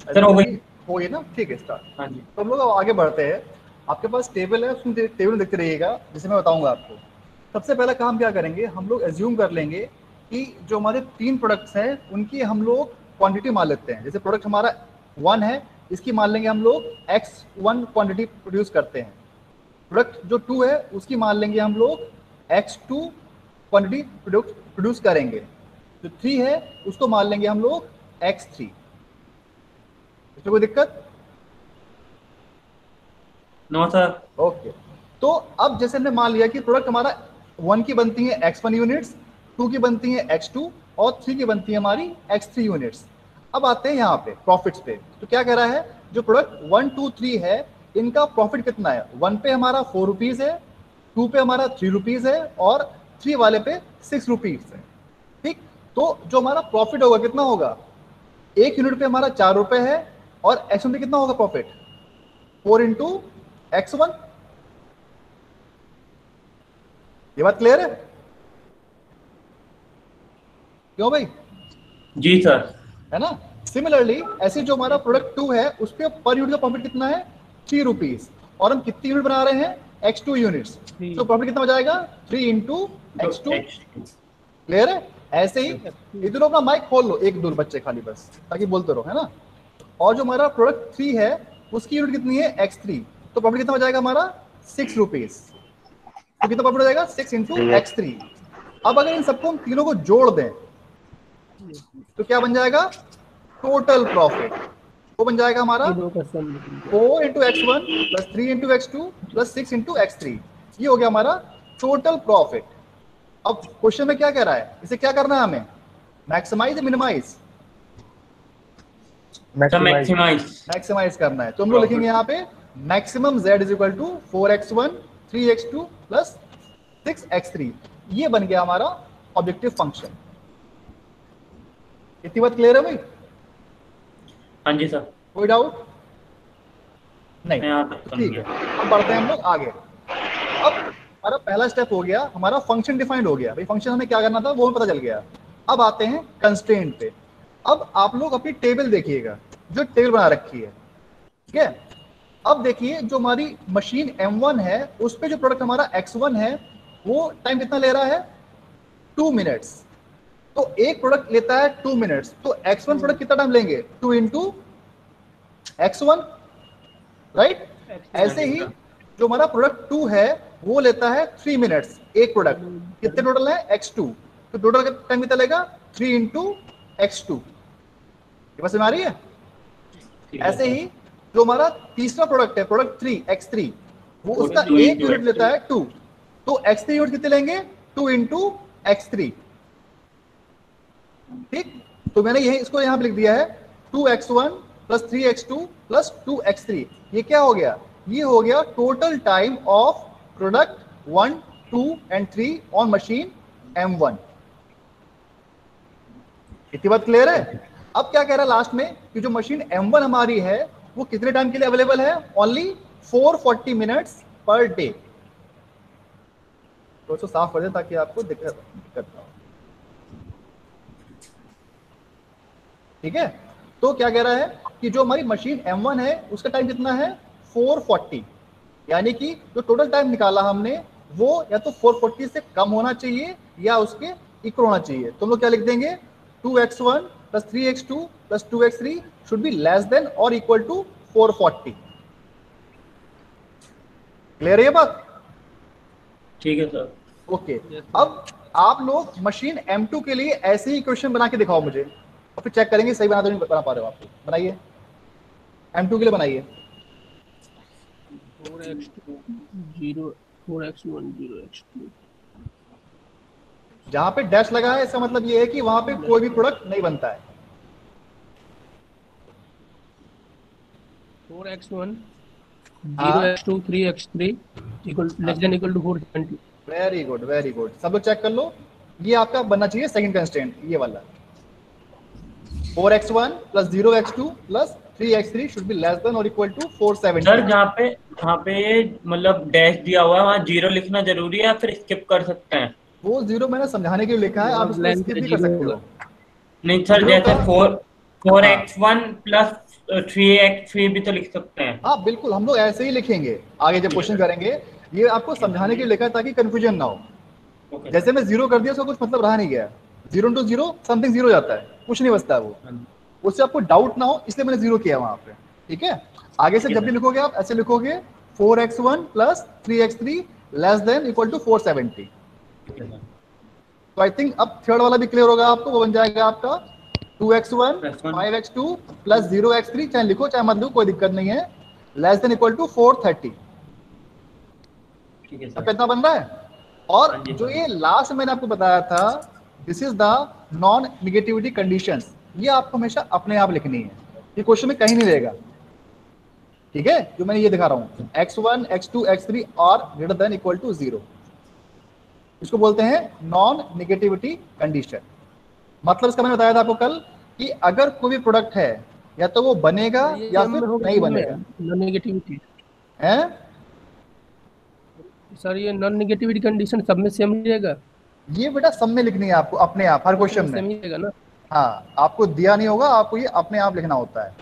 Sir हो गई, हो गई ना, ठीक है स्टार्ट। हाँ जी। तो हम लोग आगे बढ़ते हैं। आपके पास टेबल है, उसमें टेबल देखते रहिएगा जिसे मैं बताऊंगा आपको। सबसे पहला काम क्या करेंगे, हम लोग एज्यूम कर लेंगे कि जो हमारे 3 प्रोडक्ट्स हैं उनकी हम लोग क्वांटिटी मान लेते हैं। जैसे प्रोडक्ट हमारा 1 है, इसकी मान लेंगे हम लोग x1 क्वांटिटी प्रोड्यूस करते हैं। प्रोडक्ट जो 2 है उसकी मान लेंगे हम लोग x2 क्वांटिटी प्रोड्यूस करेंगे। जो 3 है उसको मान लेंगे हम लोग x3। इसमें कोई दिक्कत? No sir. ओके। तो अब जैसे हमने मान लिया कि प्रोडक्ट हमारा 1 की बनती है x1 यूनिट्स, 2 की बनती है x2 और 3 की बनती है हमारी x3 यूनिट्स। अब आते हैं यहाँ पे प्रॉफिट्स पे। तो क्या कह रहा है, जो प्रोडक्ट 1 2 3 है इनका प्रॉफिट कितना है। 1 पे हमारा 4 रुपीज है, 2 पे हमारा 3 रुपीज है और 3 वाले पे 6 रुपीज है। ठीक। तो जो हमारा प्रॉफिट होगा कितना होगा, 1 यूनिट पे हमारा 4 रुपए है और x1 पे कितना होगा प्रॉफिट, 4 इंटू x1। ये बात क्लियर है? क्यों भाई? जी सर। है ना। सिमिलरली ऐसे जो हमारा प्रोडक्ट 2 है उसके पर यूनिट का प्रॉफिट कितना है, 3 रुपीज। और हम कितनी यूनिट बना रहे हैं, x2 यूनिट्स। तो प्रॉफिट कितना हो जाएगा, 3 इंटू x2। क्लियर है? ऐसे ही इधर अपना माइक खोल लो, एक दूर बच्चे खाली बस, ताकि बोलते रहो, है ना। और जो हमारा प्रोडक्ट 3 है उसकी यूनिट कितनी है, x3। तो प्रॉफिट कितना हो जाएगा हमारा, 6 रुपीज। तो कितना प्रॉफिट हो जाएगा, 6 इंटू x3। अब अगर इन सबको हम तीनों को जोड़ दें तो क्या बन जाएगा, टोटल प्रॉफिट। वो बन जाएगा हमारा 4 into x1 plus 3 into x2 plus 6 into x3। ये हो गया हमारा टोटल प्रॉफिट। अब क्वेश्चन में क्या कह रहा है, इसे क्या करना है हमें, मैक्सिमाइज या मिनिमाइज? मैक्सिमाइज करना है। तो हम लोग लिखेंगे यहाँ पे maximum z is equal to 4x1 3x2 plus 6x3। ये बन गया हमारा ऑब्जेक्टिव फंक्शन। इतनी बात क्लियर है भाई? हाँ जी सर। कोई डाउट नहीं? मैं यहाँ तक ठीक है, अब बढ़ते हैं हम लोग आगे। अब हमारा पहला स्टेप हो गया, हमारा फंक्शन डिफाइंड हो गया। भाई फंक्शन हमें क्या करना था वो हमें पता चल गया। अब आते हैं कंस्ट्रेंट पे। अब आप लोग अपनी टेबल देखिएगा, जो टेबल बना रखी है, ठीक है। अब देखिए जो हमारी मशीन M1 है उस पे जो प्रोडक्ट हमारा X1 है वो टाइम कितना ले रहा है, 2 मिनट्स। तो एक प्रोडक्ट लेता है 2 मिनट्स, तो X1 प्रोडक्ट कितना टाइम लेंगे, 2 इंटू X1, राइट। ऐसे ही जो हमारा प्रोडक्ट 2 है वो लेता है 3 मिनट्स एक प्रोडक्ट। कितने टोटल है, x2। तो टोटल टाइम कितना लेगा, 3 इंटू x2। ये बात समझ आ रही है? ऐसे ही जो हमारा तीसरा प्रोडक्ट है, प्रोडक्ट 3 x3, वो उसका एक यूनिट लेता है 2। तो x3 यूनिट कितने लेंगे, 2 इंटू x3। ठीक। तो मैंने यही इसको यहां पे लिख दिया है 2x1 plus 3x2 plus 2x3। ये क्या हो गया, ये हो गया total time of product 1 2 and 3 on machine M1। इतनी बात क्लियर है? अब क्या कह रहा है लास्ट में कि जो मशीन M1 हमारी है वो कितने टाइम के लिए अवेलेबल है, ओनली 440 मिनट्स पर डे। तो इसको साफ कर दे ताकि आपको दिक्कत ना हो। ठीक है। तो क्या कह रहा है कि जो हमारी मशीन M1 है उसका टाइम कितना है, 440। यानी कि जो टोटल टाइम निकाला हमने वो या तो 440 से कम होना चाहिए या उसके इक्वल होना चाहिए। तो हम लोग क्या लिख देंगे, 2x1 plus 3x2 plus 2x3 should be less than और इक्वल टू 440। क्लियर है ये बात? ठीक है सर। ओके। अब आप लोग मशीन M2 के लिए ऐसे ही क्वेश्चन बना के दिखाओ मुझे, और फिर चेक करेंगे सही बना तो नहीं बना पा रहे हो आप। बनाइए, M2 के लिए बनाइए। 4x1 0x2। जहां पे डैश लगा है इसका मतलब ये है कि वहां पे कोई भी प्रोडक्ट नहीं बनता है। 4x1 0x2 3x3 equal less than equal to 470। Very good very good, सब लोग चेक कर लो। ये आपका बनना चाहिए सेकंड कंस्ट्रेंट, ये वाला 4x1 plus 0x2 plus 3x3 should be less than और इक्वल टू 470। सर जहाँ पे मतलब डैश दिया हुआ है वहाँ 0 लिखना जरूरी है या फिर स्किप कर सकते हैं? वो 0 मैंने समझाने के लिए लिखा है, आप इसको स्किप भी कर सकते हो। नहीं सर, जैसे 4x1 प्लस 3x3 भी तो लिख सकते हैं। हाँ बिल्कुल, हम लोग ऐसे ही लिखेंगे आगे जब क्वेश्चन करेंगे। ये आपको समझाने के लिए लिखा है ताकि कंफ्यूजन ना हो। ओके जैसे मैं जीरो कर दिया उसका कुछ मतलब रहा नहीं गया, zero into zero something zero जाता है, कुछ नहीं बचता है वो, उससे आपको डाउट ना हो इसलिए मैंने जीरो किया वहां पे। ठीक है, आगे से जब भी लिखोगे आप ऐसे लिखोगे 4x1 plus 3x3 less than equal to 470। तो आई थिंक अब थर्ड वाला भी क्लियर होगा आपको, वो बन जाएगा आपका 2x1 5x2 प्लस 0x3, चाहे लिखो चाहे मत लिखो कोई दिक्कत नहीं है, लेस देन इक्वल टू 430। ठीक है अब सर। कितना बन रहा है? और जो ये लास्ट मैंने आपको बताया था, this is the non negativity conditions, ये आपको हमेशा अपने आप लिखनी है, ये क्वेश्चन में कहीं नहीं रहेगा। ठीक है, जो मैंने ये दिखा रहा हूँ x1 x2 x3 और ग्रेटर देन इक्वल टू 0, इसको बोलते हैं नॉन निगेटिविटी कंडीशन। मतलब इसका मैंने बताया था आपको कल कि अगर कोई भी प्रोडक्ट है या तो वो बनेगा या फिर नहीं बनेगा। नॉन नेगेटिविटी है सर, ये नॉन नेगेटिविटी कंडीशन सब में सेम ही रहेगा? ये बेटा सब में लिखनी है आपको अपने आप, हर क्वेश्चन में। सेम ही रहेगा ना? हाँ, आपको दिया नहीं होगा, आपको ये अपने आप लिखना होता है।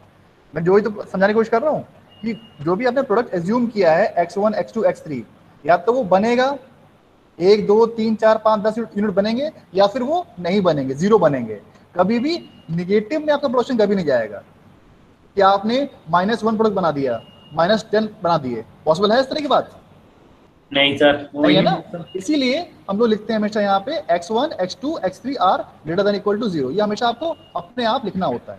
मैं जो ही तो समझाने की कोशिश कर रहा हूँ कि जो भी आपने प्रोडक्ट एज्यूम किया है x1 x2 x3, या तो वो बनेगा, 1 2 3 4 5 10 यूनिट बनेंगे, या फिर वो नहीं बनेंगे, जीरो बनेंगे। कभी भी निगेटिव में आपका प्रोडक्शन कभी नहीं जाएगा कि आपने -1 प्रोडक्ट बना दिया, -10 बना दिए, पॉसिबल है इस तरह की बात? नहीं सर, नहीं है वही ना, इसीलिए हम लोग लिखते हैं हमेशा यहाँ पे x1 x2 x3 are greater than equal to 0, ये हमेशा आपको अपने आप लिखना होता है।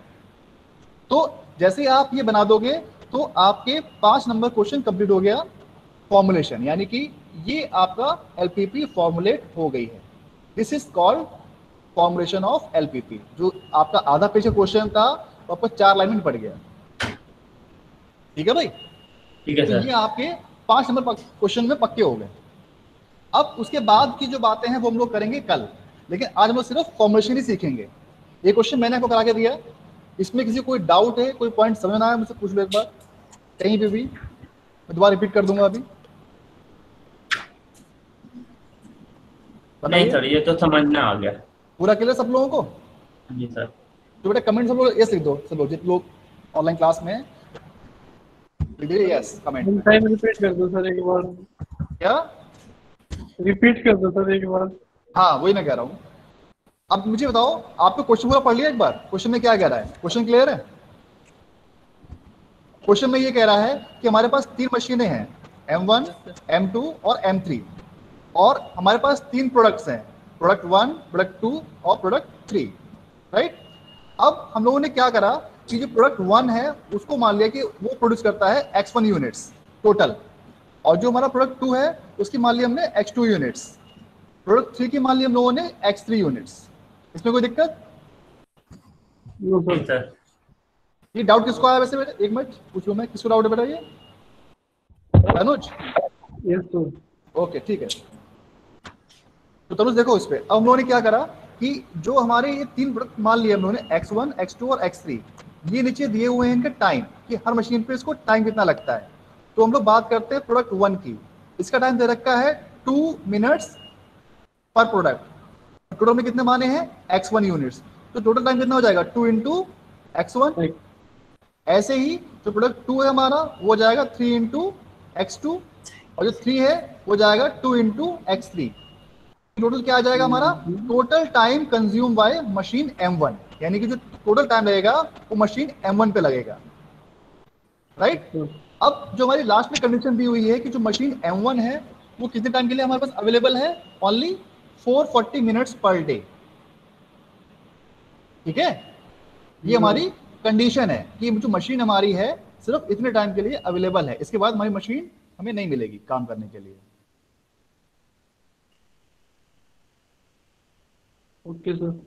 तो जैसे ही आप ये बना दोगे तो आपके 5 नंबर क्वेश्चन कंप्लीट हो गया फॉर्मुलेशन, यानी कि ये आपका एलपीपी फॉर्मुलेट हो गई है। This is called formulation of LPP. जो आपका आधा पेज का क्वेश्चन था वो आपको 4 लाइन में पड़ गया। ठीक है भाई, ठीक है तो सर। ये आपके 5 नंबर क्वेश्चन में पक्के हो गए। अब उसके बाद की जो बातें हैं वो हम लोग करेंगे कल, लेकिन आज हम लोग सिर्फ फॉर्मुलेशन ही सीखेंगे। ये क्वेश्चन मैंने आपको करा के दिया, इसमें किसी को कोई डाउट है, कोई पॉइंट समझ में आया, मुझसे पूछ लो एक बार कहीं पे भी, मैं दोबारा रिपीट कर दूंगा अभी। नहीं बताइए, सर, ये तो समझ में आ गया। पूरा क्लियर सब लोगों को? जी सर। तो बेटा कमेंट सब लोग यस लिख दो, सब लोग जितने लोग ऑनलाइन क्लास में हैं, लिख दीजिए यस कमेंट में। टाइम रिपीट कर दो सर एक बार, क्या? रिपीट कर दो सर एक बार। हाँ वही मैं कह रहा हूँ। अब मुझे बताओ, आपको क्वेश्चन पूरा पढ़ लिया एक बार? क्वेश्चन में क्या कह रहा है? क्वेश्चन क्लियर है? क्वेश्चन में ये कह रहा है कि हमारे पास 3 मशीनें हैं, M1 M2 और M3, और हमारे पास 3 प्रोडक्ट्स हैं, प्रोडक्ट 1 प्रोडक्ट 2 और प्रोडक्ट 3, राइट? अब हम लोगों ने क्या करा कि जो प्रोडक्ट 1 है उसको मान लिया कि वो प्रोड्यूस करता है x1 यूनिट्स टोटल, और जो हमारा प्रोडक्ट 2 है उसकी मान लिया हमने x2 यूनिट्स, प्रोडक्ट 3 की मान लिया हम लोगों ने x3 यूनिट्स। इसमें कोई दिक्कत? नो जी सर। सर। ये डाउट किसको आया वैसे बेटा? एक मिनट पूछूं मैं, किसको डाउट है बेटा ये? अनुज? Yes sir. ओके ठीक है, तो तनुज देखो इस पे अब हम लोगों ने क्या करा कि जो हमारे ये 3 प्रोडक्ट मान लिए हम लोगों ने x1 x2 और x3, ये नीचे दिए हुए हैं इनके टाइम कि हर मशीन पे इसको टाइम कितना लगता है। तो हम लोग बात करते हैं प्रोडक्ट 1 की, इसका टाइम दे रखा है 2 मिनट्स पर प्रोडक्ट, टोटल में कितने माने हैं x1 यूनिट्स, तो टोटल टाइम कितना हो जाएगा 2 इंटू x1। ऐसे ही जो प्रोडक्ट 2 है हमारा वो हो जाएगा 3 इंटू x2, और जो 3 है वो जाएगा 2 इंटू x3। टोटल क्या आ जाएगा हमारा? Total time consume by machine M1, यानी कि जो टोटल टाइम लगेगा वो मशीन M1 पे लगेगा, राइट? अब जो हमारी लास्ट में कंडीशन दी हुई है कि जो मशीन M1 है वो कितने टाइम के लिए हमारे पास अवेलेबल है? Only 440 minutes per day. ठीक है, ये हमारी कंडीशन है कि जो मशीन हमारी है सिर्फ इतने टाइम के लिए अवेलेबल है, इसके बाद हमारी मशीन हमें नहीं मिलेगी काम करने के लिए। Okay sir.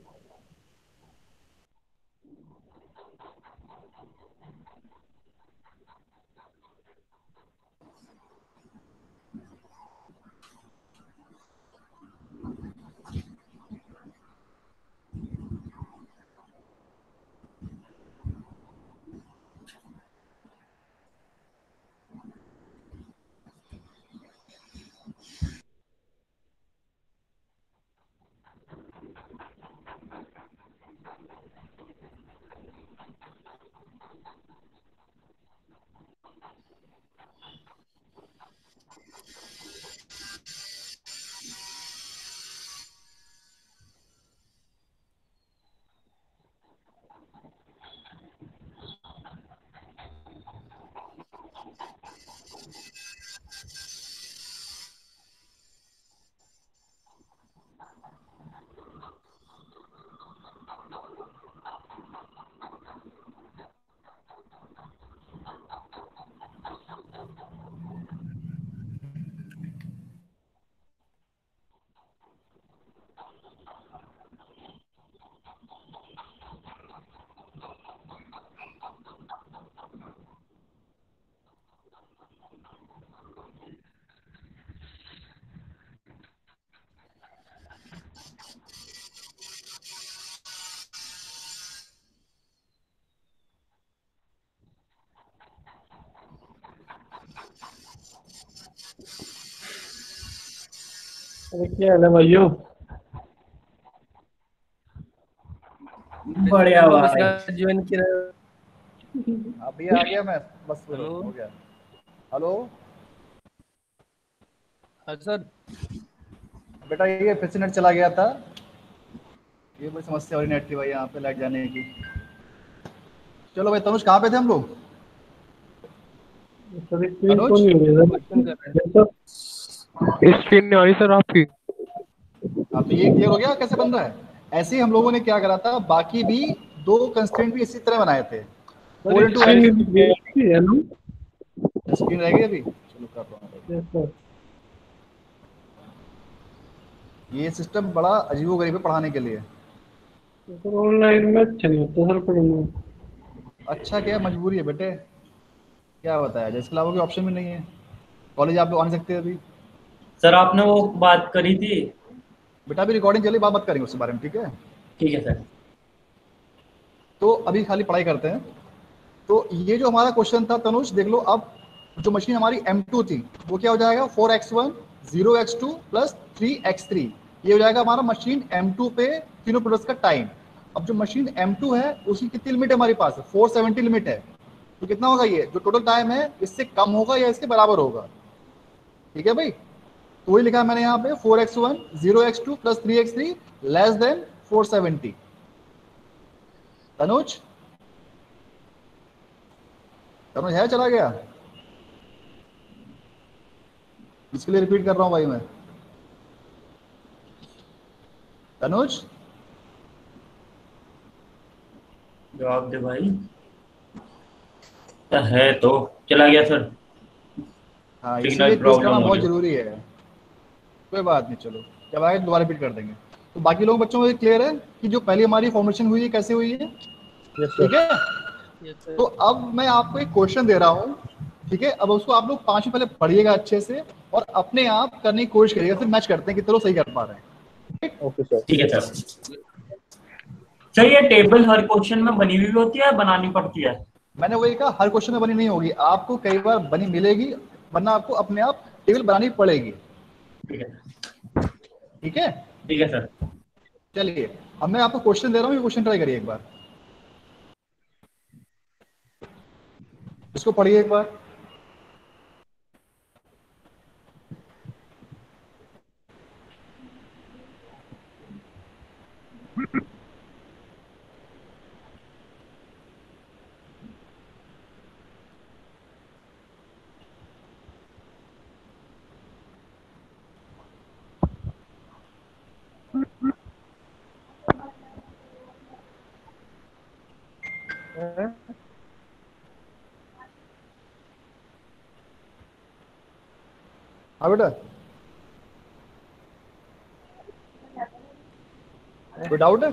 अरे क्या हाल है भाइयों? बढ़िया भाई। ज्वाइन किया। अभी आ गया मैं, बस हेलो। हो गया। हेलो हाँ सर। बेटा, ये फिर से नेट चला गया था। ये बड़ी समस्या हो रही नेट की भाई, यहाँ पे लाइट जाने की। चलो भाई, तनुष कहाँ पे थे हम लोग? सर स्क्रीन तो तनुज, नहीं हो रही क्वेश्चन कर रहे हैं। सर। स्क्रीन नहीं आ रही सर आपकी। हाँ तो ये क्लियर हो गया कैसे बन रहा है। ऐसे ही हम लोगों ने क्या करा था, बाकी भी दो कंस्ट्रेंट भी इसी तरह बनाए थे। Sir 4 into screen x. नहीं है ना? स्क्रीन रहेगी अभी, चलो कर रहा हूँ। Yes sir. ये सिस्टम बड़ा अजीबोगरीब है पढ़ाने के लिए। सर ऑनलाइन में अच्छा नहीं होता सर पढ़ना। अच्छा क्या, मजबूरी है बेटे, क्या बताया जाए, इसके अलावा कोई ऑप्शन भी नहीं है। कॉलेज आप लोग आ नहीं सकते अभी। सर आपने वो बात करी थी। बेटा अभी रिकॉर्डिंग चली, बात मत करेंगे उसके बारे में, ठीक है। ठीक है सर। तो अभी खाली पढ़ाई करते हैं। तो ये जो हमारा क्वेश्चन था तनुष, देख लो अब। जो मशीन हमारी M2 थी, वो क्या हो जाएगा, 4x1 0x2 प्लस 3x3। ये हो जाएगा हमारा मशीन M2 पे तीनों प्रोडक्ट्स का टाइम। अब जो मशीन M2 है उसकी कितनी लिमिट है हमारे पास, 470 लिमिट है। तो कितना होगा, ये जो टोटल टाइम है इससे कम होगा या इसके बराबर होगा। ठीक है भाई, तो वही लिखा है मैंने यहाँ पे, 4x1 0x2 plus 3x3 less then 470। Tanuj, Tanuj है, चला गया। इसके लिए रिपीट कर रहा हूँ भाई मैं। तनुज, जवाब दे भाई। है तो चला गया सर। हाँ सिग्नल इसीलिए क्विज प्रॉब्लम करना हो बहुत रही है। जरूरी है। कोई बात नहीं, चलो जब आए दोबारा रिपीट कर देंगे। तो बाकी लोग बच्चों को क्लियर है कि जो पहली हमारी फॉर्मेशन हुई है कैसे हुई है। यस ठीक सर। है, यस सर। तो अब मैं आपको एक क्वेश्चन दे रहा हूँ। ठीक है, अब उसको आप लोग 5 मिनट पहले पढ़िएगा अच्छे से, और अपने आप करने की कोशिश करिएगा, फिर मैच करते हैं कि चलो सही कर पा रहे हैं। Okay sir. ठीक है सर। सर ये टेबल हर क्वेश्चन में बनी हुई होती है, बनानी पड़ती है? मैंने वही कहा, हर क्वेश्चन में बनी नहीं होगी, आपको कई बार बनी मिलेगी, वरना आपको अपने आप टेबल बनानी पड़ेगी। ठीक है। ठीक है, ठीक है सर। चलिए अब मैं आपको क्वेश्चन दे रहा हूँ, ये क्वेश्चन ट्राई करिए एक बार, इसको पढ़िए एक बार। हाँ बेटा, कोई डाउट है?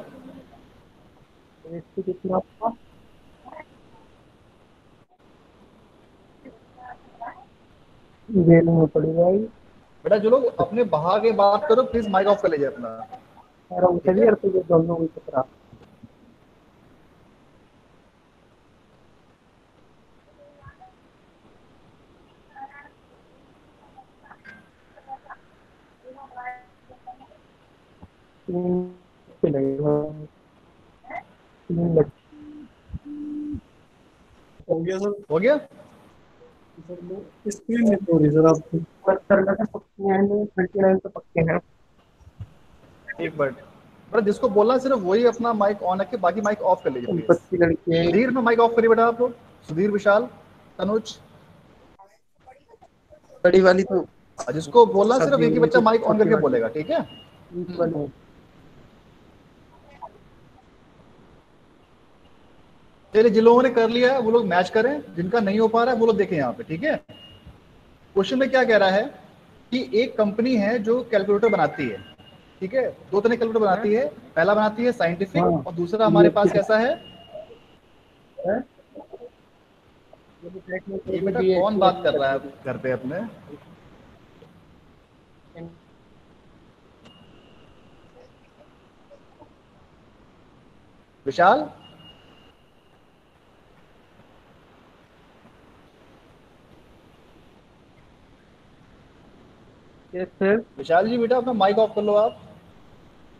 इसकी कितना देना पड़ेगा भाई। बेटा जो लोग अपने बहा के बात करो, प्लीज माइक ऑफ कर लीजिए अपना। यार वो ठीक सभी है, यार तो दोनों को पकड़ा। पे लगेगा। हो गया सर। हो गया। स्क्रीन नहीं हो रही सर आपकी। बस करना था 39 39 तो पक्के हैं। एक मिनट बेटा, जिसको बोलना है सिर्फ वही अपना माइक ऑन रखे, बाकी माइक ऑफ कर लीजिए प्लीज। संपत्ति लड़की है। सुधीर में माइक ऑफ करिए बेटा आप लोग, सुधीर, विशाल, तनुज। बड़ी वाली तो और जिसको बोलना है, सिर्फ सब्जी एक ही वाली बच्चा तो माइक ऑन छोटी करके वाली बोलेगा, ठीक है। इक्वल है। चलिए, जिन लोगों ने कर लिया है वो लोग मैच करें, जिनका नहीं हो पा रहा है वो लोग देखें यहाँ पे, ठीक है। क्वेश्चन में क्या कह रहा है कि एक कंपनी है जो कैलकुलेटर बनाती है। ठीक है, दो तरह कैलकुलेटर बनाती है, पहला बनाती है हाँ साइंटिफिक और दूसरा ये हमारे अच्छी पास कैसा है। है। ये भी देखने को ये बेटा भी कौन अच्छी बात वाली कर रहा है लग घर पे अपने, रही विशाल? Yes sir. विशाल जी बेटा अपना माइक ऑफ कर लो, आप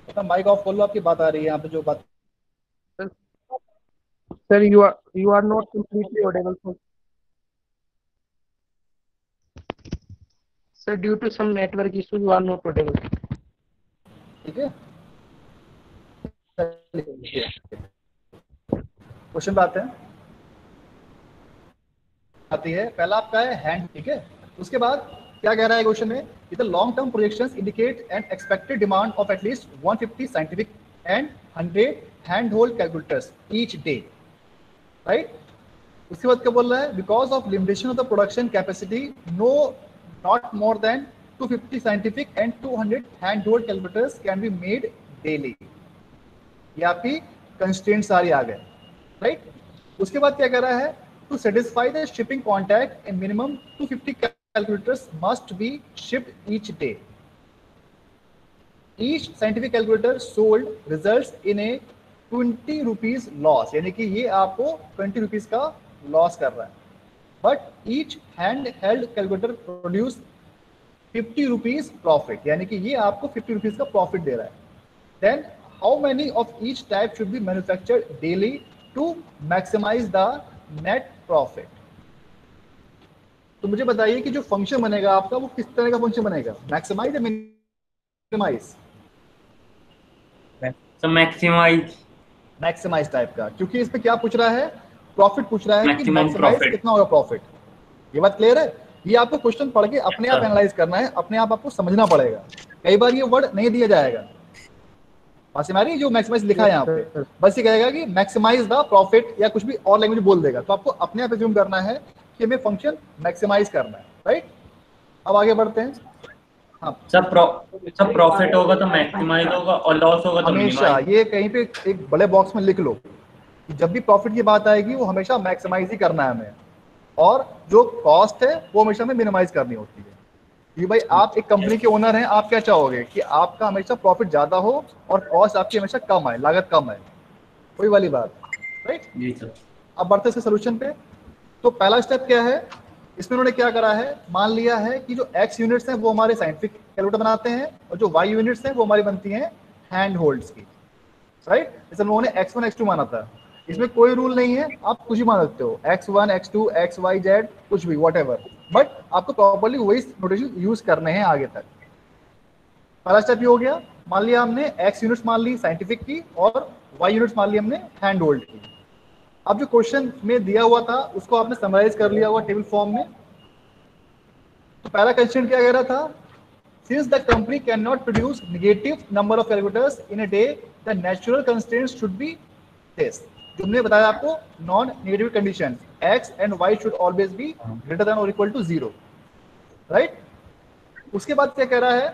अपना माइक ऑफ कर लो, आपकी बात आ रही है यहाँ पे जो बात। Sir you are not completely audible sir. Sir due to some network issue you are not audible. ठीक है, क्वेश्चन पे आते हैं। आती है पहला आपका है हैंड, ठीक है। उसके बाद क्या कह रहा है क्वेश्चन में, the long term projections indicate an expected demand of at least 150 scientific and 100 hand hold calculators each day, right. उसके बाद क्या बोल रहा है, because of limitation of the production capacity no not more than 250 scientific and 200 hand hold calculators can be made daily. ये आपकी constraint सारी आ गए, राइट। उसके बाद क्या कह रहा है, to satisfy the shipping contract a minimum 250 calculators must be shipped each day. Each scientific calculator sold results in a 20 rupees loss, यानी कि ये आपको 20 रुपीज का लॉस कर रहा है। But each hand held calculator produce 50 rupees profit, यानी कि ये आपको 50 रुपीज का प्रॉफिट दे रहा है। Then how many of each type should be manufactured daily to maximize the net profit? तो मुझे बताइए कि जो फंक्शन बनेगा आपका वो किस तरह का फंक्शन बनेगा, मैक्सिमाइज या मिनिमाइज? तो मैक्सिमाइज। मैक्सिमाइज टाइप का, क्योंकि इस पे क्या पूछ रहा है, प्रॉफिट पूछ रहा है कि Maximum मैक्सिमाइज profit। कितना होगा प्रॉफिट। ये बात क्लियर है? ये आपको क्वेश्चन पढ़ के अपने आप अच्छा। एनालाइज करना है, अपने आप आपको समझना पड़ेगा। कई बार ये वर्ड नहीं दिया जाएगा, बात समझ आ रही है? जो मैक्सिमाइज लिखा है यहाँ पे, बस ये कहेगा कि मैक्सिमाइज द प्रॉफिट या कुछ भी और लैंग्वेज बोल देगा, तो आपको अपने आप एज्यूम करना है कि हमें फंक्शन मैक्सिमाइज करना है, राइट। अब आगे बढ़ते हैं। हाँ, सब प्रॉफिट होगा तो मैक्सिमाइज होगा और लॉस होगा तो हमेशा मिनिमाइज। ये कहीं पे एक बड़े बॉक्स में लिख लो कि जब भी प्रॉफिट की बात आएगी वो हमेशा मैक्सिमाइज ही करना है हमें, और जो कॉस्ट है वो हमेशा हमें मिनिमाइज करनी होती है। कि भाई आप एक कंपनी के ओनर हैं, आप क्या चाहोगे कि आपका हमेशा प्रॉफिट ज्यादा हो और कॉस्ट आपकी हमेशा कम आए, लागत कम आए, वही वाली बात, राइट। जी सर। अब बढ़ते हैं सोल्यूशन पे। तो पहला स्टेप क्या है, इसमें उन्होंने क्या करा है, मान लिया है कि जो एक्स यूनिट्स हैं वो हमारे साइंटिफिक कैलकुलेटर बनाते हैं और जो वाई यूनिट्स हैं वो हमारी बनती हैं हैंड होल्ड्स की, राइट। जैसे लोगों ने x1 x2 माना था, इसमें कोई रूल नहीं है, आप कुछ भी मान सकते हो, x1 x2 x y z कुछ भी whatever, बट आपको प्रॉपर्ली वही नोटेशन यूज करने हैं आगे तक। पहला स्टेप ये हो गया, मान लिया हमने x यूनिट्स मान ली साइंटिफिक की और y यूनिट्स मान ली हमने हैंड होल्ड की। अब जो क्वेश्चन में दिया हुआ था उसको आपने समराइज कर लिया हुआ टेबल फॉर्म में। तो पहला क्वेश्चन क्या कह रहा था, since the company cannot produce negative number of calculators in a day, the natural constraints should be this. जो हमने बताया आपको, non negative condition x and y should always be greater than or equal to 0, right? उसके बाद क्या कह रहा है,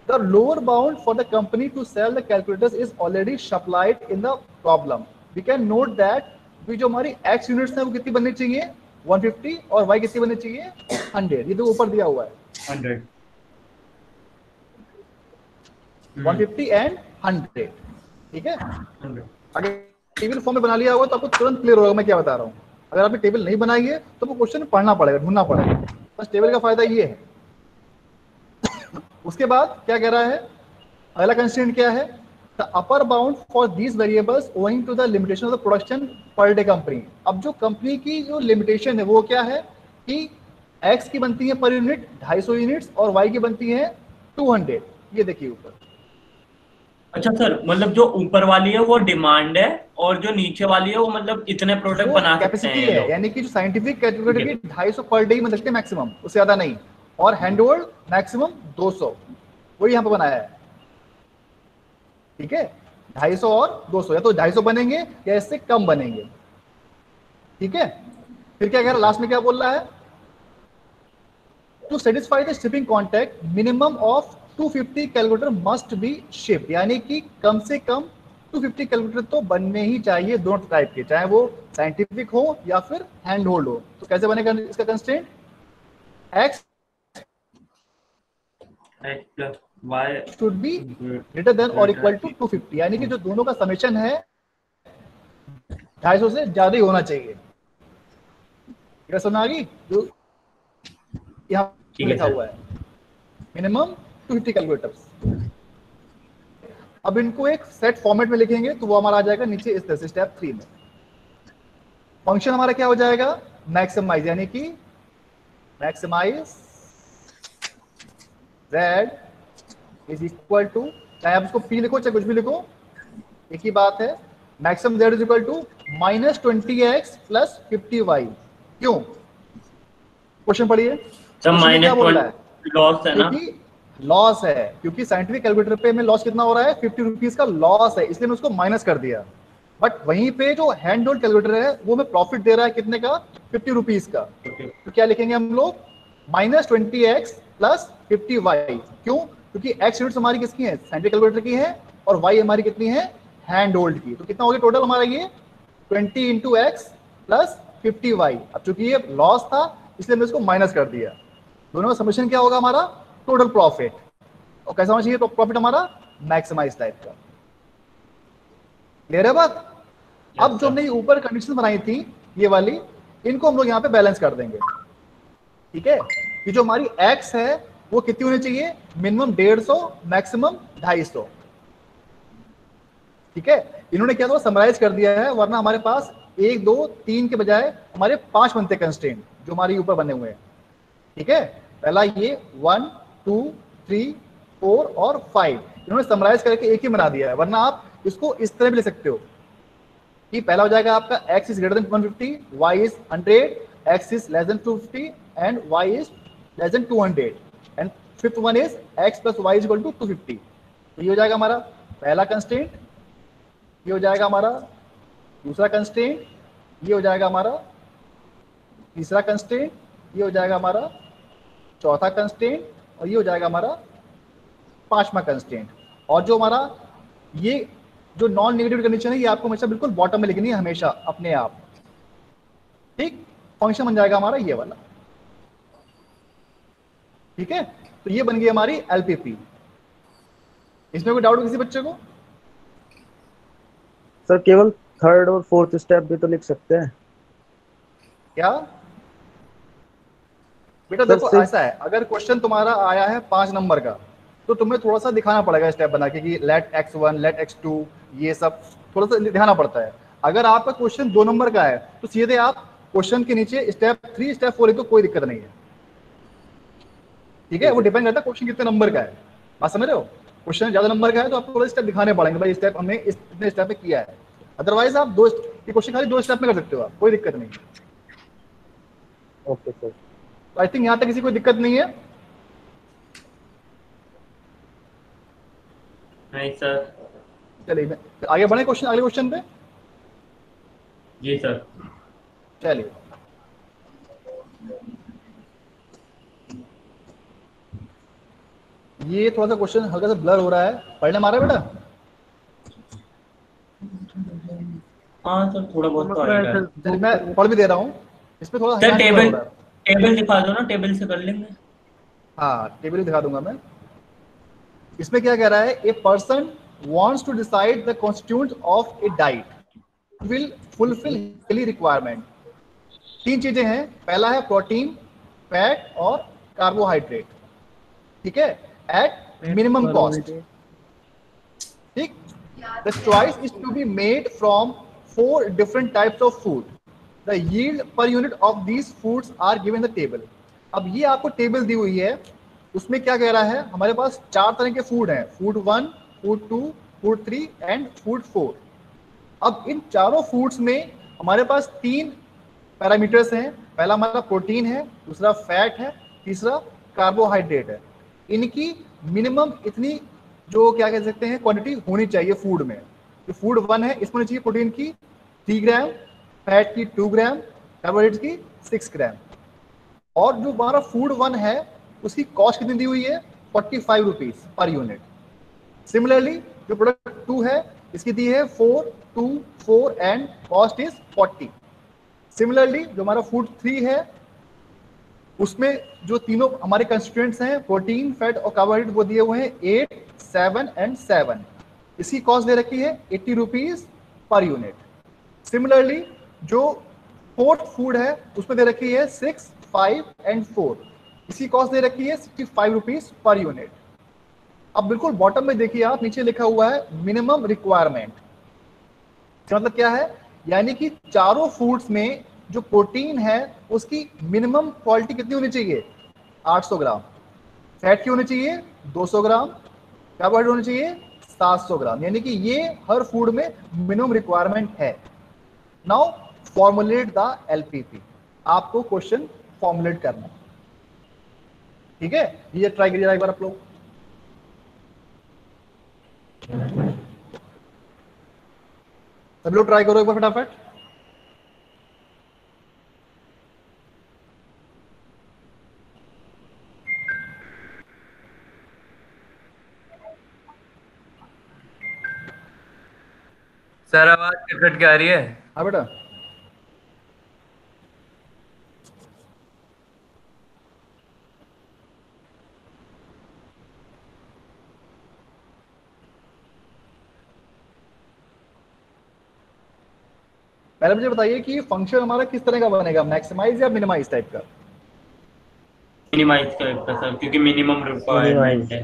the lower bound for the company to sell the calculators is already supplied in the problem. We can note that भी जो हमारी x units है वो कितनी बननी चाहिए 150 और y कितनी बननी चाहिए 100, ये तो ऊपर दिया हुआ है 100 150 एंड 100, ठीक है। अगर टेबल फॉर्म में बना लिया होगा तो आपको तुरंत क्लियर होगा मैं क्या बता रहा हूँ। अगर आपने टेबल नहीं बनाई है तो वो क्वेश्चन पढ़ना पड़ेगा, ढूंढना पड़ेगा, बस टेबल का फायदा ये है। उसके बाद क्या कह रहा है, अगला कंस्ट्रेंट क्या है, the upper bound for these variables owing to the limitation of the production per day company. अब जो कंपनी की जो लिमिटेशन है वो क्या है कि एक्स की बनती है पर यूनिट 250 यूनिट्स और वाई की बनती है 200, ये देखिए ऊपर। अच्छा सर, मतलब जो ऊपर वाली है वो डिमांड है और जो नीचे वाली है वो मतलब इतने प्रोडक्ट बना सकते कैपेसिटी हैं है, यानी कि जो साइंटिफिक कैलकुलेटर की 250 पर डे में सकते हैं मैक्सिमम, उससे ज्यादा नहीं, और हैंड होल्ड मैक्सिमम 200, वही यहाँ पे बनाया है, ठीक है। 250 और 200, या तो 250 बनेंगे या इससे कम बनेंगे, ठीक है। फिर क्या कह रहा है लास्ट में, क्या बोल रहा है, to satisfy the shipping contract minimum of 250 calculator must be shipped, यानी कि कम से कम 250 कैलकुलेटर तो बनने ही चाहिए दोनों टाइप के, चाहे वो साइंटिफिक हो या फिर हैंड होल्ड हो। तो कैसे बनेगा इसका constraint, x y should be greater than और इक्वल टू 250, यानी कि जो दोनों का समेशन है 250 से ज्यादा ही होना चाहिए। क्या सुना आ गई जो यहाँ लिखा हुआ है, मिनिमम 250 कैलकुलेटर्स। अब इनको एक सेट फॉर्मेट में लिखेंगे तो वो हमारा आ जाएगा नीचे इस तरह से स्टेप 3 में। फंक्शन हमारा क्या हो जाएगा, मैक्सिमाइज, यानी कि maximize z is equal to, चाहे आप इसको p लिखो चाहे कुछ भी लिखो, एक ही बात है, maximum z is equal to -20x plus 50y। क्यों, क्वेश्चन पढ़िए। सर क्या बोल रहा है, लॉस है ना, क्योंकि लॉस है, क्योंकि साइंटिफिक कैलकुलेटर पे में लॉस कितना हो रहा है, 50 रुपीज का लॉस है, इसलिए मैं उसको माइनस कर दिया। बट वहीं पे जो हैंड होल्ड कैलकुलेटर है वो में प्रॉफिट दे रहा है कितने का, 50 रुपीज का। तो क्या लिखेंगे हम लोग, -20x प्लस 50y। क्यों, क्योंकि x यूनिट्स हमारी किसकी है, साइंटिफिक कैलकुलेटर की है, और y हमारी कितनी है, हैंड होल्ड की। तो कितना हो गया टोटल हमारा ये 20 इंटू एक्स प्लस 50y। अब चूंकि ये लॉस था इसलिए मैं इसको माइनस कर दिया। दोनों का समेशन क्या होगा हमारा, टोटल प्रॉफिट। और कैसा होना चाहिए तो प्रॉफिट हमारा, मैक्सिमाइज टाइप का। क्लियर है बात। अब जो हमने ऊपर कंडीशन बनाई थी ये वाली, इनको हम लोग यहाँ पे बैलेंस कर देंगे। ठीक है, ये जो हमारी x है वो कितनी होनी चाहिए, मिनिमम 150, मैक्सिमम 250। ठीक है, इन्होंने क्या समराइज कर दिया है, वरना हमारे पास 1 2 3 के बजाय हमारे 5 बनते कंस्ट्रेंट जो हमारे ऊपर बने हुए हैं। ठीक है, पहला ये 1 2 3 4 और 5 इन्होंने समराइज करके एक ही बना दिया है, वरना आप इसको इस तरह भी ले सकते हो कि पहला हो जाएगा आपका x is greater than 150, y is 100, x is less than 250 and y is less than 200, and fifth one is x plus y is equal to 250। तो ये हो जाएगा हमारा पहला कंस्ट्रेंट, ये हो जाएगा हमारा दूसरा कंस्ट्रेंट, ये हो जाएगा हमारा तीसरा कंस्ट्रेंट, ये हो जाएगा हमारा चौथा कंस्ट्रेंट, और ये हो जाएगा हमारा पांचवा कंस्ट्रेंट। और जो हमारा ये जो नॉन नेगेटिव कंडीशन है ये आपको हमेशा बिल्कुल बॉटम में लिखनी है, हमेशा अपने आप। ठीक, फंक्शन बन जाएगा हमारा ये वाला। ठीक है, तो ये बन गई हमारी एलपीपी। इसमें कोई डाउट किसी बच्चे को? सर केवल थर्ड और फोर्थ स्टेप भी तो लिख सकते हैं क्या बेटा? देखो ऐसा है, अगर क्वेश्चन तुम्हारा आया है 5 नंबर का तो तुम्हें थोड़ा सा दिखाना पड़ेगा स्टेप बना के कि लेट x1 लेट x2, ये सब थोड़ा सा दिखाना पड़ता है। अगर आपका क्वेश्चन 2 नंबर का है तो सीधे आप क्वेश्चन के नीचे स्टेप 3 स्टेप 4 तो कोई दिक्कत नहीं है। ठीक है, वो डिपेंड करता है क्वेश्चन कितने नंबर का है, बात समझ रहे हो। क्वेश्चन ज्यादा नंबर का है तो आपको थोड़ा स्टेप दिखाने पड़ेंगे, भाई स्टेप हमने इतने स्टेप में किया है। अदरवाइज आप क्वेश्चन खाली 2 स्टेप में कर सकते हो आप, कोई दिक्कत नहीं। ओके सर, आई थिंक यहाँ तक किसी कोई दिक्कत नहीं है। नहीं सर। चलिए आगे बढ़े क्वेश्चन, अगले क्वेश्चन पे। जी सर। चलिए ये थोड़ा सा क्वेश्चन हल्का सा ब्लर हो रहा है, पढ़ने मारा बेटा? हाँ सर, थोड़ा बहुत तो आएगा। चलिए मैं पढ़ भी दे रहा हूँ, इसमें थोड़ा सर टेबल हो रहा है। टेबल दिखा दो ना, टेबल से कर लेंगे। हाँ टेबल ही दिखा दूंगा मैं। इसमें क्या कह रहा है, a person wants to decide the constituents of a diet will fulfill daily requirement। 3 चीजें हैं, पहला है प्रोटीन, फैट और कार्बोहाइड्रेट। ठीक है, एट मिनिमम कॉस्ट। ठीक, the choice is to be made from 4 different types of food, the yield per unit of these foods are given the table. अब ये आपको टेबल दी हुई है, उसमें क्या कह रहा है, हमारे पास 4 तरह के फूड हैं, food 1, food 2, food 3 and food 4। अब इन चारों फूड्स में हमारे पास 3 पैरामीटर्स हैं, पहला हमारा प्रोटीन है, दूसरा फैट है, तीसरा कार्बोहाइड्रेट है। इनकी मिनिमम इतनी जो क्या कह सकते हैं क्वांटिटी होनी चाहिए फूड में। जो फूड 1 है इसमें होनी चाहिए प्रोटीन की 3 ग्राम, फैट की 2 ग्राम, कार्बोहाइड्रेट की 6 ग्राम। और जो हमारा फूड 1 है उसकी कॉस्ट कितनी दी हुई है, 45 रुपीज पर यूनिट। सिमिलरली जो प्रोडक्ट 2 है इसकी दी है 4, 2, 4 एंड कॉस्ट इज 40। सिमिलरली जो हमारा फूड 3 है उसमें जो तीनों हमारे कंस्टिट्यूएंट्स हैं, प्रोटीन, फैट और कार्बोहाइड्रेट, वो दिए हुए हैं 8, 7 एंड 7। इसकी कॉस्ट दे रखी है 80 रुपीज पर यूनिट। सिमिलरली जो 4th फूड है उसमें दे रखी है 6, 5 एंड 4। इसकी कॉस्ट दे रखी है 65 रुपीज पर यूनिट। अब बिल्कुल बॉटम में देखिए आप, नीचे लिखा हुआ है मिनिमम रिक्वायरमेंट। इसका मतलब क्या है, यानी कि चारों फूड्स में जो प्रोटीन है उसकी मिनिमम क्वालिटी कितनी होनी चाहिए, 800 ग्राम। फैट की होनी चाहिए 200 ग्राम, कार्बोहाइड्रेट होनी चाहिए 700 ग्राम, यानी कि ये हर फूड में मिनिमम रिक्वायरमेंट है। नाउ फॉर्मुलेट द एलपीपी, आपको क्वेश्चन फॉर्मुलेट करना है, ठीक है। ये ट्राई करिए एक बार आप लोग। सब लोग ट्राई करो एक बार फटाफट। सर आवाज कट के आ रही है। हाँ बेटा, पहले मुझे बताइए कि फंक्शन हमारा किस तरह का बनेगा, मैक्सिमाइज या मिनिमाइज टाइप का? मिनिमाइज का सर, क्योंकि मिनिमम रिक्वायरमेंट है।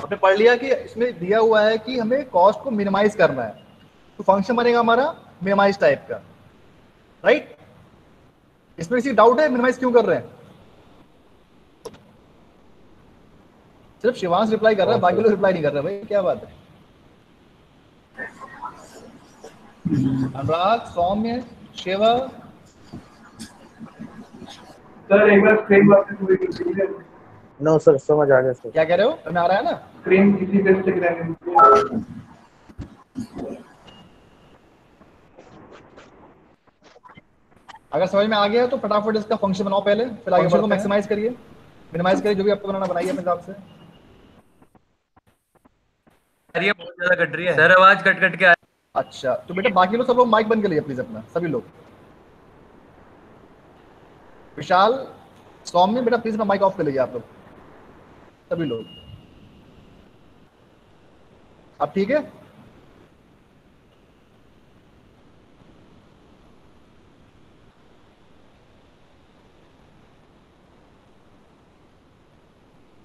आपने पढ़ लिया कि इसमें दिया हुआ है कि हमें कॉस्ट को मिनिमाइज करना है, तो फंक्शन बनेगा हमारा मिनिमाइज टाइप का, राइट। इसमें किसी डाउट है मिनिमाइज क्यों कर रहे हैं? सिर्फ शिवांश रिप्लाई कर रहा है, बाकी लोग रिप्लाई नहीं कर रहे। भाई क्या बात है? अनुराग, सौम्य, शिवा, सर एक बार स्क्रीन वापस पूरी कर दीजिए। नो सर, समझ आ गया सर। क्या कह रहे हो? तुम्हें आ रहा है ना? स्क्रीन किसी पे स्टिक रहेंगे। अगर समझ में आ गया तो फटाफट इसका फंक्शन बनाओ पहले, फिर आगे बढ़ो। मैक्सिमाइज करिए, मिनिमाइज करिए, जो भी आपको बनाना बनाइए अपने हिसाब से। अरे ये बहुत ज्यादा कट रही है सर, आवाज कट कट के आ। अच्छा तो बेटा बाकी लोग सब लोग माइक बंद कर लीजिए प्लीज अपना, सभी लोग। विशाल, सौम्य, बेटा प्लीज अपना माइक ऑफ कर लीजिए आप लोग, सभी लोग। अब ठीक है?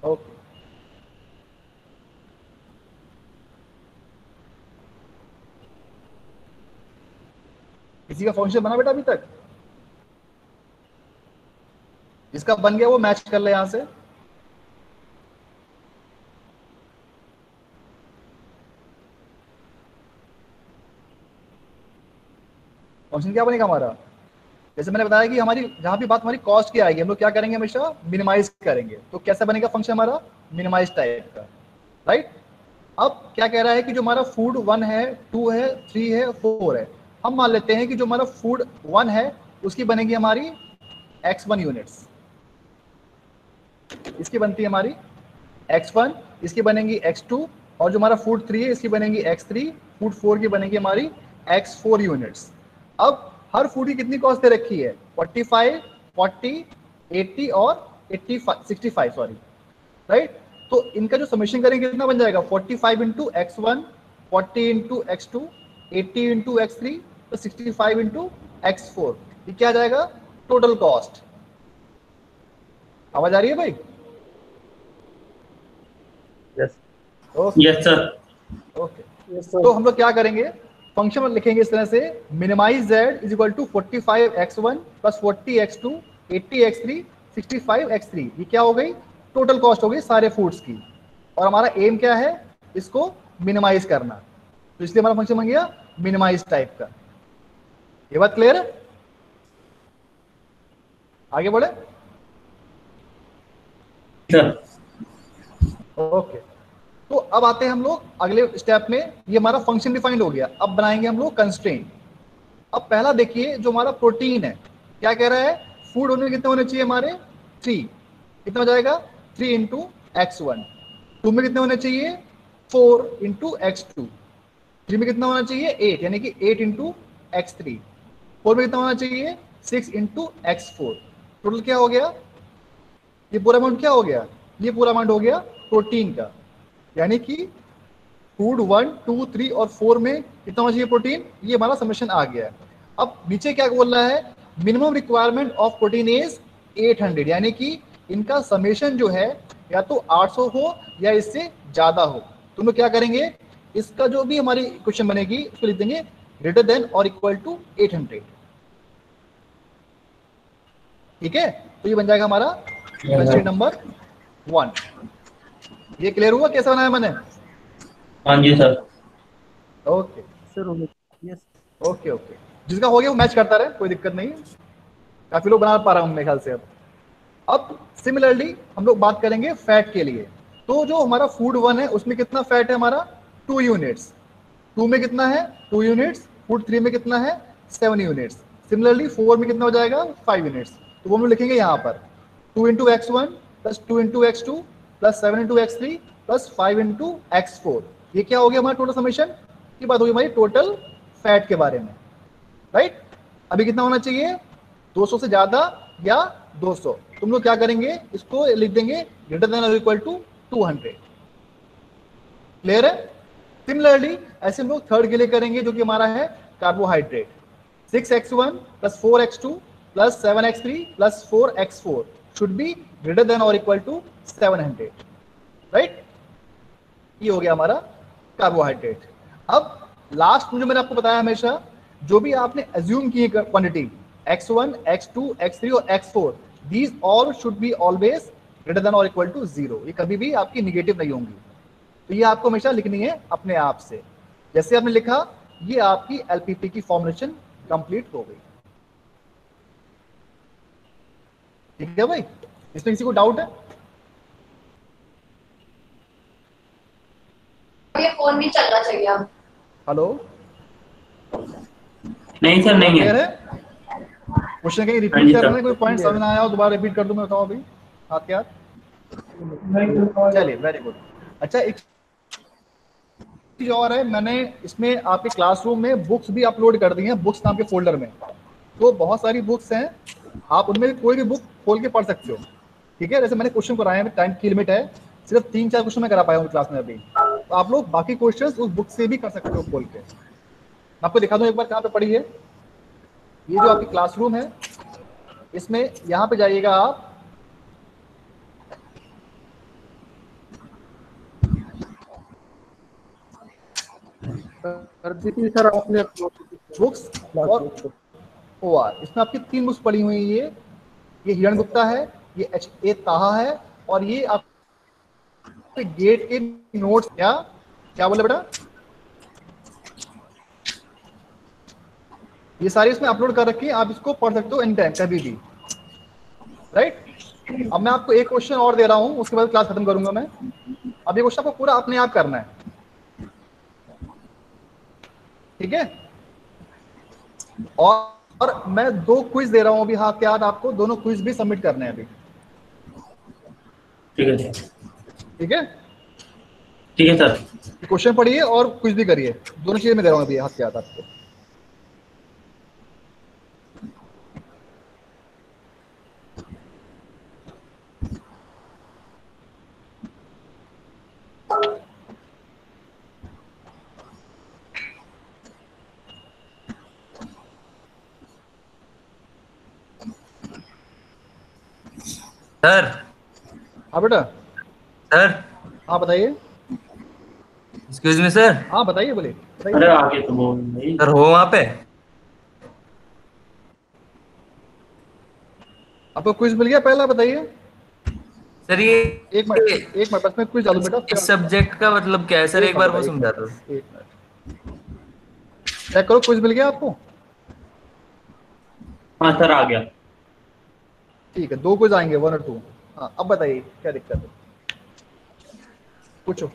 ओके। किसी का फंक्शन बना बेटा अभी तक? जिसका बन गया वो मैच कर ले यहां से। फंक्शन क्या बनेगा हमारा? जैसे मैंने बताया कि हमारी जहां भी बात हमारी कॉस्ट की आएगी, हम लोग क्या करेंगे, हमेशा मिनिमाइज करेंगे। तो कैसा बनेगा फंक्शन हमारा? मिनिमाइज टाइप का, राइट। अब क्या कह रहा है कि जो हमारा फूड 1 है, 2 है, 3 है, 4 है, हम मान लेते हैं कि जो हमारा फूड 1 है उसकी बनेगी हमारी x1 यूनिट्स, इसकी बनती है हमारी x1, इसकी बनेगी x2, और जो हमारा फूड 3 है इसकी बनेगी x3, फूड 4 की बनेगी हमारी x4 यूनिट्स। अब हर फूड की कितनी कॉस्ट दे रखी है? 45, 40, 80 और 65 सॉरी, राइट। तो इनका जो समेशन करेंगे कितना बन जाएगा? 45 into x1, 40 into x2, 80 into x3, तो 65 इंटू x4। ये क्या आ जाएगा? Total cost. आवाज आ रही है भाई? Yes yes sir. Okay. Yes sir. तो हम लोग क्या करेंगे, फंक्शन में लिखेंगे इस तरह से, minimize z is equal to 45x1 plus 40x2, 80x3, 65x3। ये क्या हो गई? टोटल कॉस्ट हो गई सारे फूड्स की। और हमारा एम क्या है? इसको मिनिमाइज करना, तो इसलिए हमारा फंक्शन बन गया मिनिमाइज टाइप का। ये बात क्लियर है? आगे बढ़े? ओके। तो अब आते हैं हम लोग अगले स्टेप में। ये हमारा फंक्शन डिफाइंड हो गया, अब बनाएंगे हम लोग कंस्ट्रेंट। अब पहला देखिए, जो हमारा प्रोटीन है क्या कह रहा है? फूड होने कितने होने चाहिए हमारे? 3। कितना हो जाएगा? 3 इंटू x1। 2 में कितने होने चाहिए? 4 इंटू x2। 3 में कितना होना चाहिए? 8, यानी कि 8 इंटू x3। 4 में कितना होना चाहिए? 6 इंटू x4। टोटल क्या हो गया? ये पूरा अमाउंट क्या हो गया? ये पूरा अमाउंट हो गया प्रोटीन का, यानी कि फूड 1, 2, 3 और 4 में कितना होना चाहिए प्रोटीन? ये हमारा समेशन आ गया है। अब नीचे क्या बोल रहा है? Minimum requirement of protein is 800, यानी कि इनका समेशन जो है या तो 800 हो या इससे ज्यादा हो। तो हम लोग क्या करेंगे, इसका जो भी हमारी क्वेश्चन बनेगी उसको लिख देंगे ग्रेटर देन और इक्वल टू 800। ठीक है, तो ये बन जाएगा हमारा क्वेश्चन नंबर 1। ये क्लियर हुआ कैसे बनाया मैंने? हाँ जी sir. Okay sir yes. Okay okay, जिसका हो गया वो मैच करता रहे, कोई दिक्कत नहीं है। काफी लोग बना पा रहा हूँ मेरे ख्याल से। अब सिमिलरली हम लोग बात करेंगे फैट के लिए। तो जो हमारा फूड 1 है उसमें कितना फैट है हमारा 2 यूनिट्स, 2 में कितना है 2 यूनिट्स, फूड 3 में कितना है 7 यूनिट्स, सिमिलरली 4 में कितना हो जाएगा 5 यूनिट्स। तो वो हम लिखेंगे यहाँ पर 2 into x1 plus 2 into x2 plus 7 into x3 plus 5 into x4। ये क्या हो गया हमारा टोटल समेशन की बात होगी हमारी टोटल फैट के बारे में, राइट। अभी कितना होना चाहिए 200 से ज्यादा या 200। तुम लोग क्या करेंगे, इसको लिख देंगे ग्रेटर देन और इक्वल टू 200। क्लियर है? सिमिलरली ऐसे हम लोग थर्ड के लिए करेंगे जो कि हमारा है carbohydrate. 6x1 plus 4x2 plus 7x3 plus 4x4 should be greater than और इक्वल टू 700, राइट। ये हो गया हमारा कार्बोहाइड्रेट। अब लास्ट में जो मैंने आपको बताया, हमेशा जो भी आपने अज्यूम की क्वांटिटी x1 x2 x3 और x4, these all should be always greater than or equal to 0। ये कभी भी आपकी निगेटिव नहीं होंगी। तो ये आपको हमेशा लिखनी है अपने आप से। जैसे आपने लिखा, ये आपकी एलपीपी की फॉर्मुलेशन कंप्लीट हो गई। ठीक है भाई, इसमें किसी को डाउट है? ये फोन नहीं चलना चाहिए अब। हेलो, नहीं सर नहीं है। क्लियर है? क्वेश्चन कहीं हाँ रिपीट जी कर सर। रहे हैं, कोई पॉइंट समझ ना आया हो दोबारा रिपीट कर दूं मैं, बताओ अभी हाथ के हाथ। चलिए वेरी गुड। अच्छा, एक चीज और है, मैंने इसमें आपके क्लासरूम में बुक्स भी अपलोड कर दी हैं, बुक्स नाम के फोल्डर में। तो बहुत सारी बुक्स हैं, आप उनमें कोई भी बुक खोल के पढ़ सकते हो। ठीक है, जैसे मैंने क्वेश्चन कराए हैं, टाइम की लिमिट है, सिर्फ 3-4 क्वेश्चन मैं करा पाया हूँ क्लास में अभी। तो आप लोग बाकी क्वेश्चन उस बुक से भी कर सकते हो खोल के। मैं आपको दिखा दूं एक बार कहाँ पे पढ़ी है। ये जो आपकी क्लासरूम है, इसमें यहाँ पे जाइएगा आप, कर दी थी सर आपने बुक्स और OR। इसमें आपकी 3 बुक्स पढ़ी हुई हैं। ये हिरण गुप्ता है, ये H.A. ताहा है, और ये आपके गेट के नोट्स। क्या बोले बेटा? ये सारी इसमें अपलोड कर रखी है, आप इसको पढ़ सकते हो एनी टाइम कभी भी, राइट। अब मैं आपको एक क्वेश्चन और दे रहा हूं, उसके बाद क्लास खत्म करूंगा मैं। अब ये क्वेश्चन आपको पूरा अपने आप करना है, ठीक है। और मैं 2 क्विज दे रहा हूं अभी हाथ के हाथ आपको, दोनों क्विज भी सबमिट करने हैं अभी। ठीक है ठीक है, ठीक है सर। क्वेश्चन पढ़िए और क्विज भी करिए, दोनों चीजें मैं दे रहा हूं अभी हाथ के हाथ आपको। सर। हाँ बेटा। सर हाँ बताइए। Excuse me sir. हाँ बताइए, बोलिए अरे बताइए। आगे तो बोल भाई। सर हो वहाँ पे? आपको क्विज मिल गया पहला, बताइए। सर ये एक मिनट बस मैं क्विज डालूं बेटा। इस सब्जेक्ट का मतलब क्या है सर? एक बार वो समझा दो। एक मिनट चेक करो, क्विज मिल गया आपको? हाँ सर आ गया। ठीक है, 2 क्विज आएंगे, 1 और 2। हाँ अब बताइए क्या दिक्कत है, पूछो।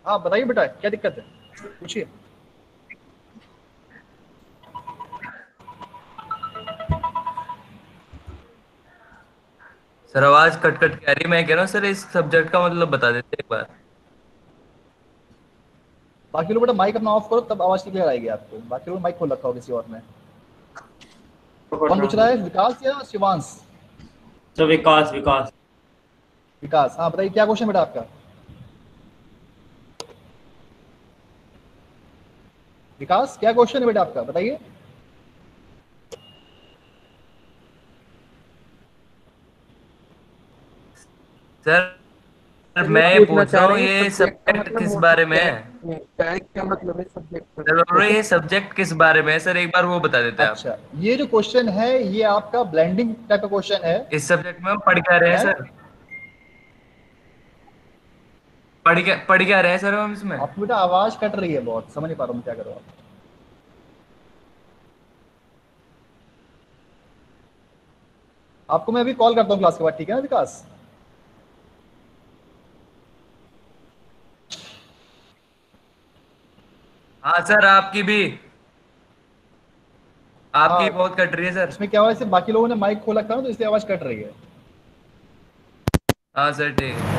हाँ बताइए बेटा क्या दिक्कत है, पूछिए। सर आवाज कट कट के आ रही है, मैं कह रहा हूँ सर इस सब्जेक्ट का मतलब बता देते एक बार। बाकी लोग बेटा माइक अपना ऑफ करो, तब आवाज क्लियर आएगी आपको। बाकी लोग माइक खोल रखा हो किसी और ने। कौन पूछ रहा है, विकास या शिवांश? तो विकास विकास। विकास, हाँ बताइए क्या क्वेश्चन बेटा आपका। विकास क्या क्वेश्चन है बेटा आपका, बताइए। सर मैं ये पूछ रहा हूँ ये सब्जेक्ट का सब्जेक्ट मतलब किस मोटिव बारे में क्या है? है, क्या मतलब है सब्जेक्ट सर बोल रहे ये सब्जेक्ट किस बारे में है सर, एक बार वो बता देते हैं आप। अच्छा, ये जो क्वेश्चन है ये आपका ब्लेंडिंग टाइप का क्वेश्चन है। इस सब्जेक्ट में हम पढ़ क्या रहे हैं सर? पढ़ क्या रहे हैं सर हम इसमें? आपकी बेटा आवाज कट रही है बहुत, समझ नहीं पा रहा हूँ क्या करो आप। आपको मैं अभी कॉल करता हूँ क्लास के बाद, ठीक है ना विकास? हाँ सर आपकी भी, आपकी हाँ, बहुत कट रही है सर। इसमें क्या हुआ है, सिर्फ बाकी लोगों ने माइक खोला था ना, तो इसलिए आवाज कट रही है। हाँ सर ठीक है।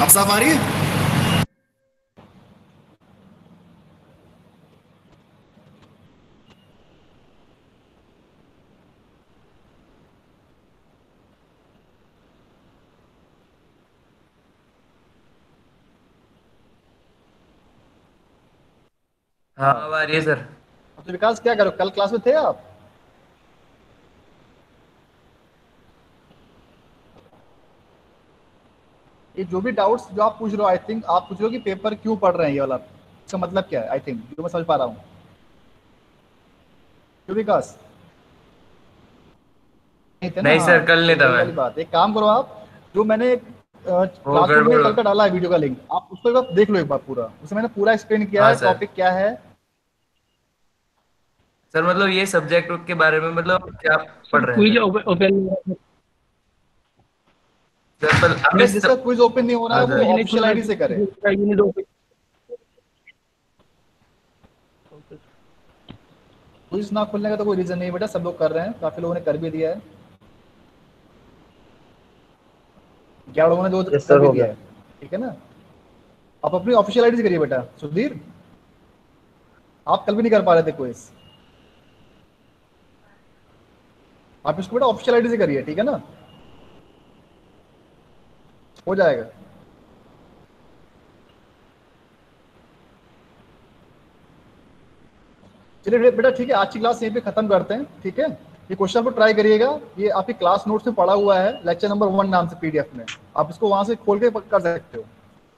अब साफ आ रही है? हाँ अब आ रही है सर। तो विकास क्या करो, कल क्लास में थे आप? ये जो भी डाउट्स जो आप पूछ रहे हो, आई थिंक आप पूछ रहे हो कि पेपर क्यों पढ़ रहे हैं, ये वाला इसका मतलब क्या है, आई थिंक जो मैं समझ पा रहा हूँ। क्यों विकास? नहीं थे ना? नहीं हाँ, सर कल नहीं तो था वही मैं। वाली बात। एक काम करो आप, जो मैंने वो क्लासरूम में गड़बड़। कल का डाला है वीडियो का लिंक, आप उसको एक बार देख लो एक बार पूरा, उसमें मैंने पूरा एक्सप्लेन किया हाँ है सर। टॉपिक क्या है। सर मतलब ये सब्जेक्ट के बारे में मतलब क्या पढ़ सर रहे हैं क्विज सर? ओपन सर पर नहीं, अभी जिसका क्विज ओपन नहीं हो रहा है हाँ वो सर। नहीं खुल ऑफिशियल रहा आईडी से करे। है, नहीं दो क्विज ना खुलने का तो कोई रीजन नहीं बेटा, सब लोग कर रहे हैं, काफी लोगों ने कर भी दिया है, 11 लोगों ने जो यस कर सर भी हो दिया गया। है, ठीक है ना? आप अपनी ऑफिशियल आईडी से करिए बेटा। सुधीर, आप कल भी नहीं कर पा रहे थे क्विज, आप इसको बेटा ऑफिशियल आईडी से करिए, ठीक है ना? हो जाएगा। चलिए बेटा ठीक है, आज की क्लास यहीं पे खत्म करते हैं, ठीक है? ये क्वेश्चन को ट्राई करिएगा, ये आपकी क्लास नोट्स में पड़ा हुआ है, लेक्चर नंबर 1 नाम से पीडीएफ में, आप इसको वहां से खोल के कर सकते हो,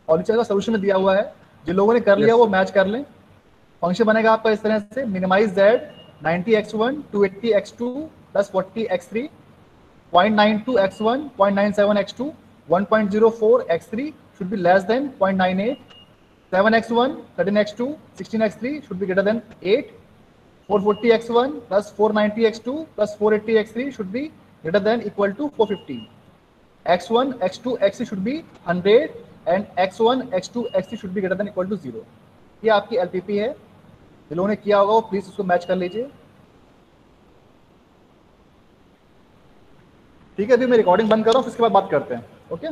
और नीचे का सोल्यूशन में दिया हुआ है, जिन लोगों ने कर लिया यस वो सर। मैच कर लें। फंक्शन बनेगा आपका इस तरह से, minimize Z 90x1 280x2 plus 40x3 0.92x1 0.97x2 1.04x3 should be less than 0.98, 7x1 13x2 16x3 should be greater than 8, 440x1 plus 490x2 plus 480x3 should be greater than equal to 450, x1 x2 x3 should be 100 and x1 x2 x3 should be greater than equal to 0। ये आपकी LPP है, जिन्होंने किया होगा वो please उसको match कर लीजिए, ठीक है? अभी मैं रिकॉर्डिंग बंद कर रहा हूँ, फिर इसके बाद बात करते हैं, ओके?